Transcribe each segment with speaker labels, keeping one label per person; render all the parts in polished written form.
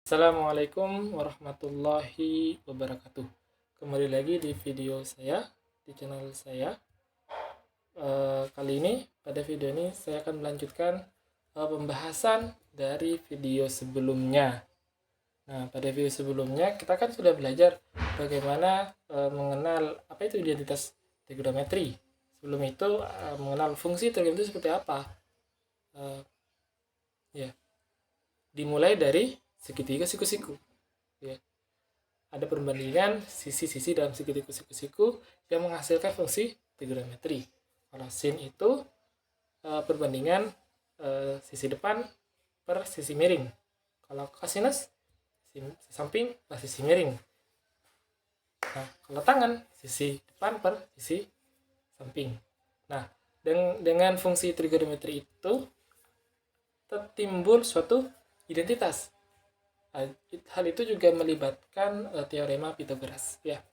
Speaker 1: Assalamualaikum warahmatullahi wabarakatuh. Kembali lagi di video saya, di channel saya. Kali ini, pada video ini saya akan melanjutkan pembahasan dari video sebelumnya. Nah, pada video sebelumnya kita kan sudah belajar bagaimana mengenal apa itu identitas trigonometri. Sebelum itu mengenal fungsi trigonometri seperti apa. Ya, dimulai dari segitiga siku-siku. Ya. Ada perbandingan sisi-sisi dalam segitiga siku-siku yang menghasilkan fungsi trigonometri. Kalau sin itu perbandingan sisi depan per sisi miring. Kalau kosinus sisi samping per sisi miring. Nah, kalau tangan sisi depan per sisi samping. Nah, dengan fungsi trigonometri itu timbul suatu identitas. Hal itu juga melibatkan teorema Pythagoras. Ya,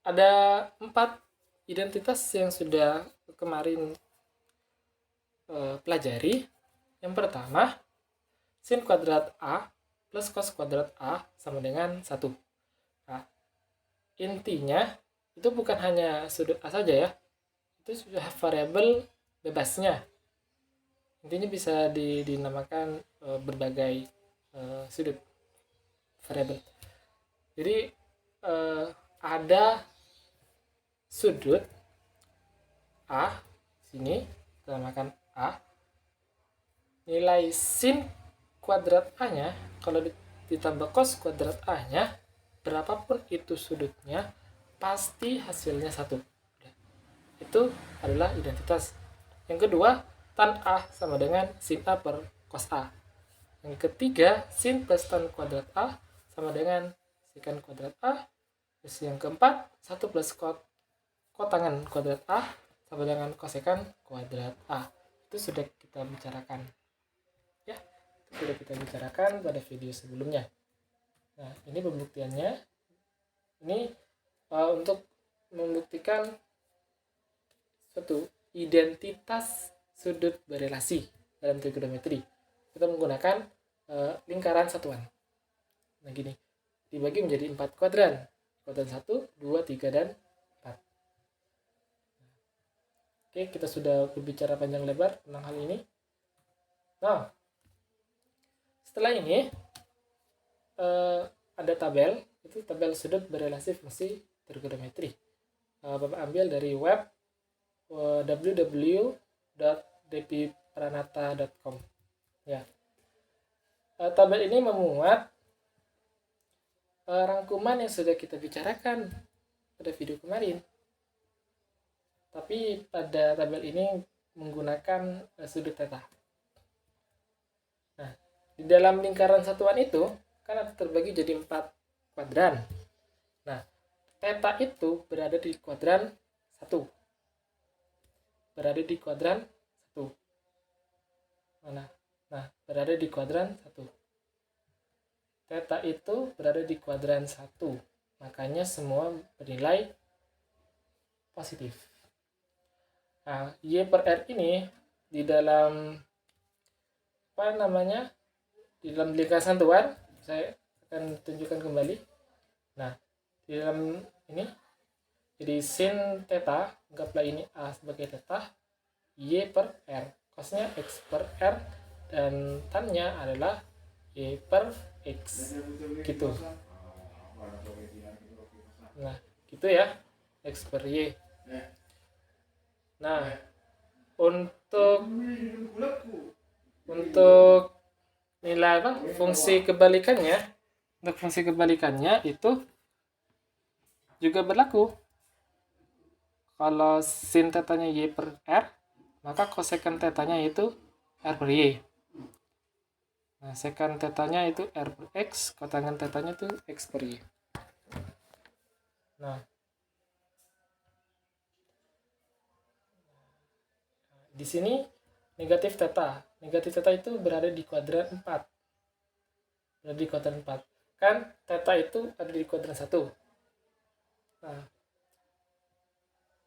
Speaker 1: ada 4 identitas yang sudah kemarin pelajari. Yang pertama, sin kuadrat A plus cos kuadrat A sama dengan 1. Nah, intinya itu bukan hanya sudut A saja ya, itu sudah variabel bebasnya. Intinya bisa dinamakan berbagai sudut variabel. Jadi ada sudut A sini, kita namakan A. Nilai sin kuadrat A-nya kalau ditambah cos kuadrat A-nya, berapapun itu sudutnya, pasti hasilnya 1. Itu adalah identitas. Yang kedua, tan A sama dengan sin A per cos A. Yang ketiga, sin plus tan kuadrat A sama dengan secant kuadrat A. Terus yang keempat, 1 plus kotangan kuadrat A sama dengan kosekan kuadrat A. Itu sudah kita bicarakan. Ya, itu sudah kita bicarakan pada video sebelumnya. Nah, ini pembuktiannya. Ini untuk membuktikan suatu identitas sudut berelasi dalam trigonometri. Kita menggunakan lingkaran satuan. Nah, gini, dibagi menjadi 4 kuadran. Kuadran 1, 2, 3, dan 4. Oke, kita sudah berbicara panjang lebar tentang hal ini. Nah, setelah ini ada tabel, itu tabel sudut berelasi fungsi trigonometri. Bapak ambil dari web www.depipranata.com. Ya. Tabel ini memuat rangkuman yang sudah kita bicarakan pada video kemarin. Tapi pada tabel ini menggunakan sudut theta. Nah, di dalam lingkaran satuan itu kan terbagi jadi 4 kuadran. Nah, theta itu berada di kuadran 1. Berada di kuadran 1. Nah, berada di kuadran 1. Theta itu berada di kuadran 1. Makanya semua bernilai positif. Nah, Y per R ini di dalam di dalam lingkaran satuan, saya akan tunjukkan kembali. Nah, di dalam ini jadi sin theta, anggaplah ini A sebagai theta, Y per R, cosnya X per R, dan tan-nya adalah Y per X, gitu. Nah, gitu ya, X per Y. Nah, untuk nilai fungsi kebalikannya, untuk fungsi kebalikannya itu juga berlaku. Kalau sin tetanya Y per R, maka kosekan tetanya itu R per Y. Nah, secant tetanya itu R per X, kotangan tetanya itu X per Y. Nah, di sini negatif theta. Negatif theta itu berada di kuadran 4. Berada di kuadran 4. Kan theta itu ada di kuadran 1. Nah,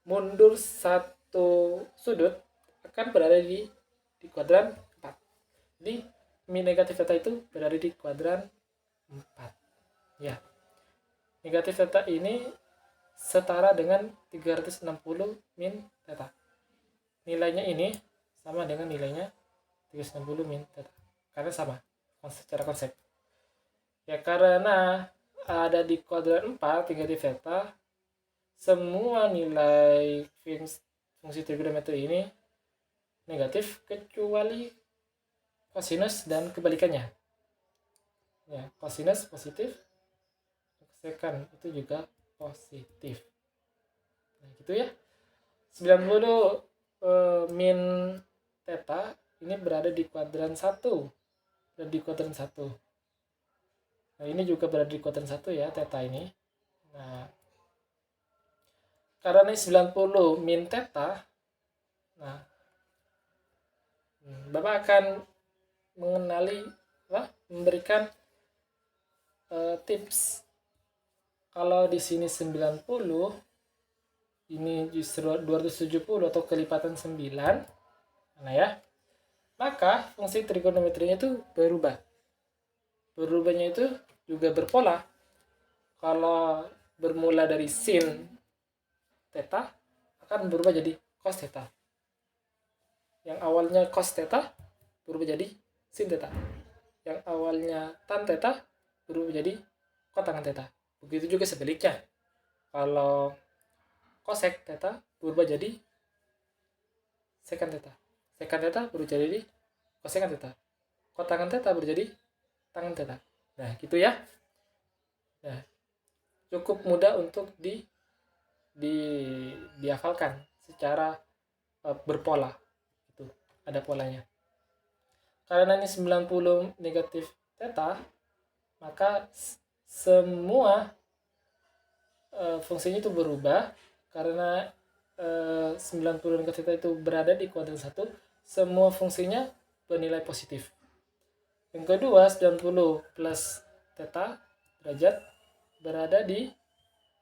Speaker 1: mundur satu sudut akan berada di kuadran 4. Jadi min negatif theta itu berada di kuadran 4. Ya, negatif theta ini setara dengan 360 min theta. Nilainya ini sama dengan nilainya 360 min theta. Karena sama secara konsep. Ya, karena ada di kuadran 4 negatif theta, semua nilai fungsi trigonometri ini negatif kecuali kosinus dan kebalikannya. Ya, kosinus positif, kosekan itu juga positif. Nah, gitu ya. 90 min theta ini berada di kuadran 1. Dan di kuadran 1. Nah, ini juga berada di kuadran 1 ya, theta ini. Nah, karena ini 90 min theta, nah, Bapak akan memberikan tips. Kalau di sini 90, ini justru 270 atau kelipatan 9, nah ya, maka fungsi trigonometrinya itu berubah. Berubahnya itu juga berpola. Kalau bermula dari sin theta, akan berubah jadi cos theta. Yang awalnya cos theta berubah jadi sin theta. Yang awalnya tan theta berubah jadi kotangan theta. Begitu juga sebaliknya. Kalau cosec theta berubah jadi secant theta. Secant theta berubah jadi cosecant theta. Kotangan theta berubah jadi tangan theta. Nah, gitu ya. Nah, cukup mudah untuk dihafalkan secara berpola. Itu ada polanya. Karena ini 90 negatif theta, maka semua fungsinya itu berubah. Karena 90 negatif theta itu berada di kuadran 1, semua fungsinya bernilai positif. Yang kedua, 90 plus theta derajat berada di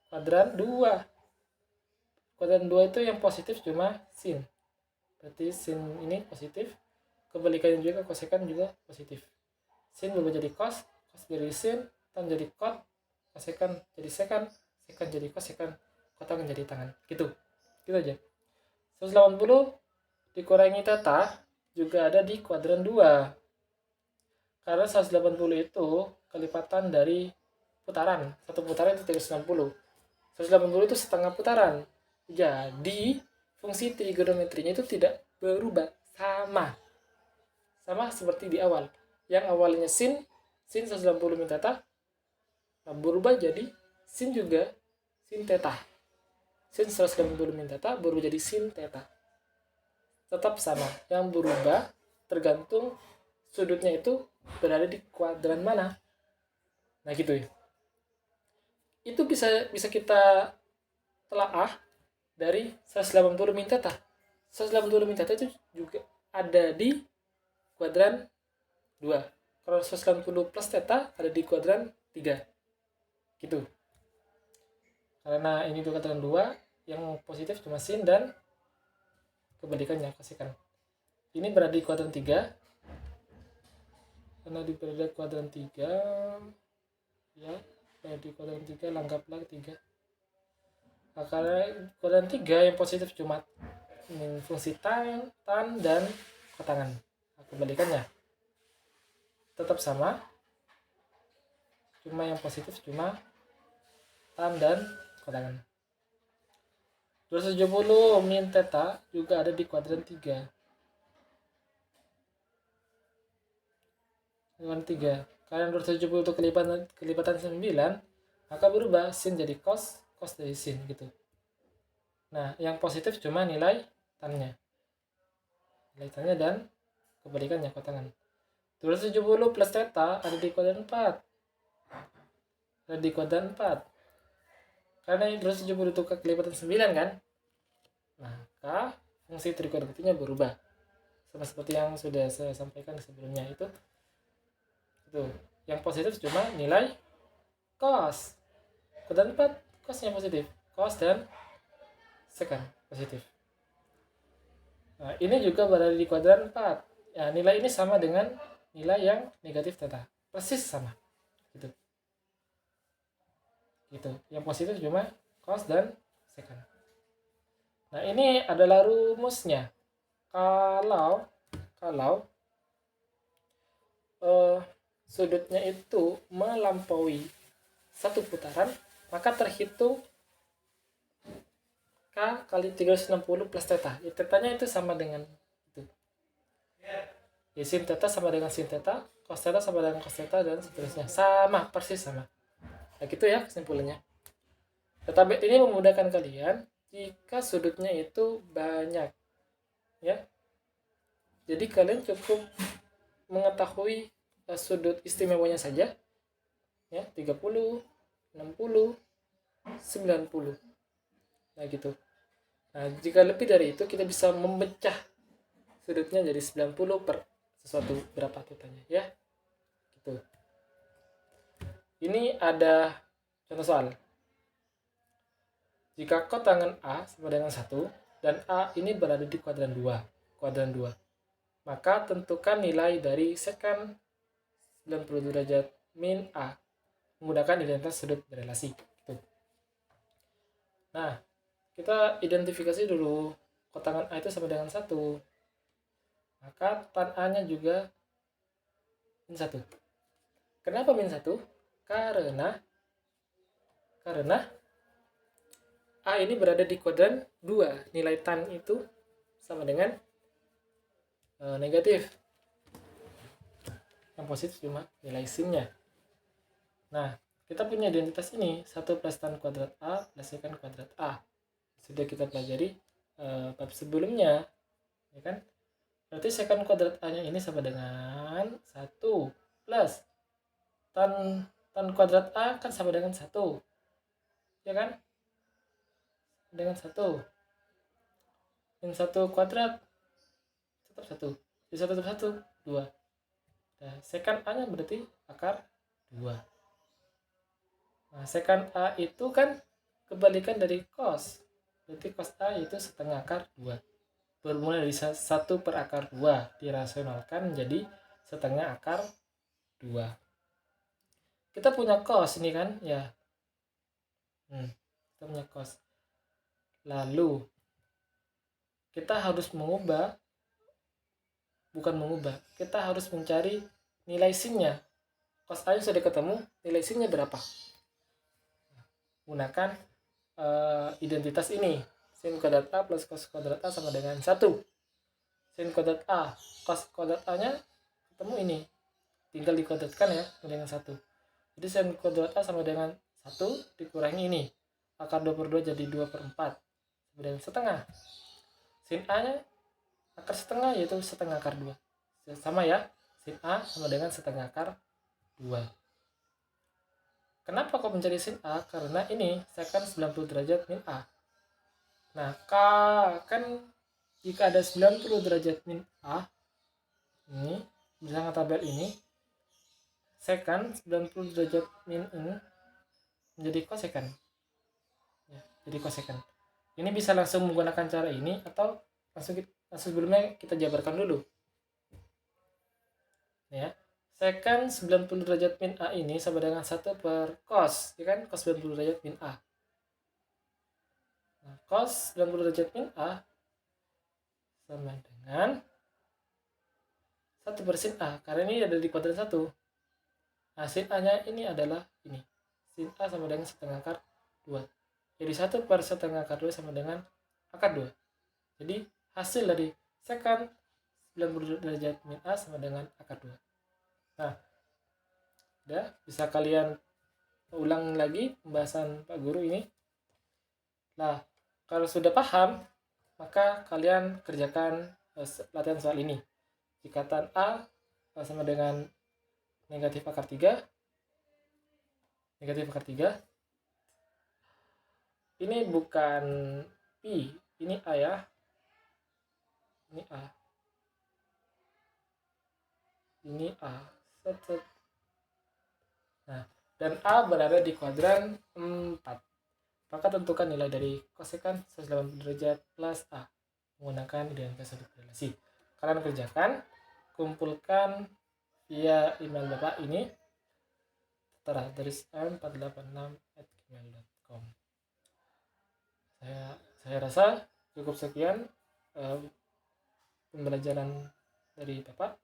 Speaker 1: kuadran 2. Kuadran 2 itu yang positif cuma sin. Berarti sin ini positif, kebalikannya juga kosekan juga positif. Sin berubah jadi cos, cos jadi sin, tan jadi cot, kosekan jadi sekan, sekan jadi kosekan, kotangan jadi tangan. Gitu aja. 180 dikurangi theta juga ada di kuadran 2. Karena 180 itu kelipatan dari putaran. Satu putaran itu 360. 180 itu setengah putaran. Jadi fungsi trigonometrinya itu tidak berubah, sama seperti di awal. Yang awalnya sin 180 min theta, berubah jadi sin juga sin theta. Sin 180 min theta berubah jadi sin theta. Tetap sama. Yang berubah tergantung sudutnya itu berada di kuadran mana. Nah, gitu ya. Itu bisa kita telaah dari 180 min theta. 180 min theta itu juga ada di kuadran 2. Kalau 180 plus theta ada di kuadran 3. Gitu. Karena ini di kuadran 2, yang positif cuma sin dan kebalikannya kosekan. Ini berada di kuadran 3. Karena berada di kuadran 3, ya, berada di kuadran 3, anggaplah 3. Nah, karena kuadran 3 yang positif cuma fungsi tan dan kotangan. Nah, kebalikannya tetap sama, cuma yang positif cuma tan dan kotangan. 270 min theta juga ada di kuadran 3. Kuadran 3. Karena 270 itu kelipatan 9, maka berubah sin jadi cos, cos dari sin gitu. Nah, yang positif cuma nilai tannya. Nilai tannya dan kebalikannya kotangan. 270 plus theta ada di kuadran 4. Ada di kuadran 4. Karena 270 itu kelipatan 9 kan? Maka fungsi trigonometrinya berubah. Sama seperti yang sudah saya sampaikan sebelumnya itu. Yang positif cuma nilai cos. Kuadran 4 cosnya positif. Cos dan sekan positif. Nah, ini juga berada di kuadran 4. Ya, nilai ini sama dengan nilai yang negatif theta. Persis sama. Gitu. gitu. Yang positif cuma cos dan secant. Nah, ini adalah rumusnya. Kalau sudutnya itu melampaui satu putaran, maka terhitung K kali 360 plus theta. Ya, tetanya itu sama dengan itu. Ya, sin theta sama dengan sin theta, cos theta sama dengan cos theta, dan seterusnya. Sama, persis sama. Nah, gitu ya kesimpulannya. Tetapi ini memudahkan kalian jika sudutnya itu banyak. Ya. Jadi kalian cukup mengetahui sudut istimewanya saja. Ya, 30, 60, 90. Nah, gitu. Nah, jika lebih dari itu kita bisa memecah sudutnya jadi 90 per sesuatu berapa tetanya, ya. Gitu. Ini ada contoh soal. Jika kotangan A sama dengan 1 dan A ini berada di kuadran 2, maka tentukan nilai dari sekant 90 derajat min A menggunakan identitas sudut berelasi. Gitu. Nah, kita identifikasi dulu kotangan A itu sama dengan 1. Maka tan A-nya juga min 1. Kenapa min 1? Karena A ini berada di kuadran 2. Nilai tan itu sama dengan negatif. Yang positif cuma nilai sinnya. Nah, kita punya identitas ini, 1 plus tan kuadrat A plus sekant kuadrat A. Sudah kita pelajari bab sebelumnya, ya kan? Berarti sekant kuadrat A-nya ini sama dengan 1 plus tan kuadrat A kan sama dengan 1. Ya kan? Dengan 1. Min 1 kuadrat tetap 1. Jadi 1 tetap 1, 2. Nah, sekant A-nya berarti akar 2. Nah, sekant A itu kan kebalikan dari cos. Berarti cos A itu setengah akar 2. Bermula dari 1 per akar 2. Dirasionalkan menjadi setengah akar 2. Kita punya cos ini kan, ya. Kita punya cos. Lalu kita harus kita harus mencari nilai sinnya. Cos A sudah ketemu, nilai sinnya berapa? Gunakan identitas ini. Sin kuadrat A plus cos kuadrat A sama dengan 1. Sin kuadrat A, cos kuadrat A-nya ketemu ini. Tinggal dikuadratkan ya dengan 1. Jadi sin kuadrat A sama dengan 1 dikurangi ini. Akar 2 per 2 jadi 2 per 4. Sama dengan setengah. Sin A-nya akar setengah yaitu setengah akar 2. Sama ya. Sin A sama dengan setengah akar 2. Kenapa kau mencari sin A? Karena ini sekant 90 derajat min A. Nah, kan jika ada 90 derajat min A, ini misalnya tabel ini, sekant 90 derajat min ini menjadi kosekant. Ya, jadi kosekant. Ini bisa langsung menggunakan cara ini atau langsung sebelumnya kita jabarkan dulu. Ya. Sekant 90 derajat min A ini sama dengan 1 per cos, ya kan? Cos 90 derajat min A. Nah, cos 90 derajat min A sama dengan 1 per sin A, karena ini ada di kuadran 1. Nah, sin A-nya ini adalah ini. Sin A sama dengan setengah akar 2. Jadi 1 per setengah akar 2 sama dengan akar 2. Jadi hasil dari sekant 90 derajat min A sama dengan akar 2. Nah, udah bisa kalian ulang lagi pembahasan Pak Guru ini. Nah, kalau sudah paham, maka kalian kerjakan latihan soal ini. Jika tan A sama dengan negatif akar 3, ini bukan pi, ini A ya. Ini A. Ini A. Nah, dan A berada di kuadran 4. Maka tentukan nilai dari kosekant 180 derajat plus A menggunakan identitas sudut berelasi. Kalian kerjakan, kumpulkan via email Bapak ini. Terah dari m486 gmail.com. Saya rasa cukup sekian pembelajaran dari Bapak.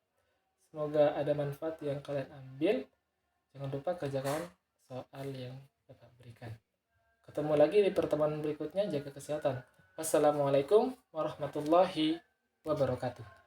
Speaker 1: Semoga ada manfaat yang kalian ambil. Jangan lupa kerjakan soal yang Bapak berikan. Ketemu lagi di pertemuan berikutnya. Jaga kesehatan. Wassalamualaikum warahmatullahi wabarakatuh.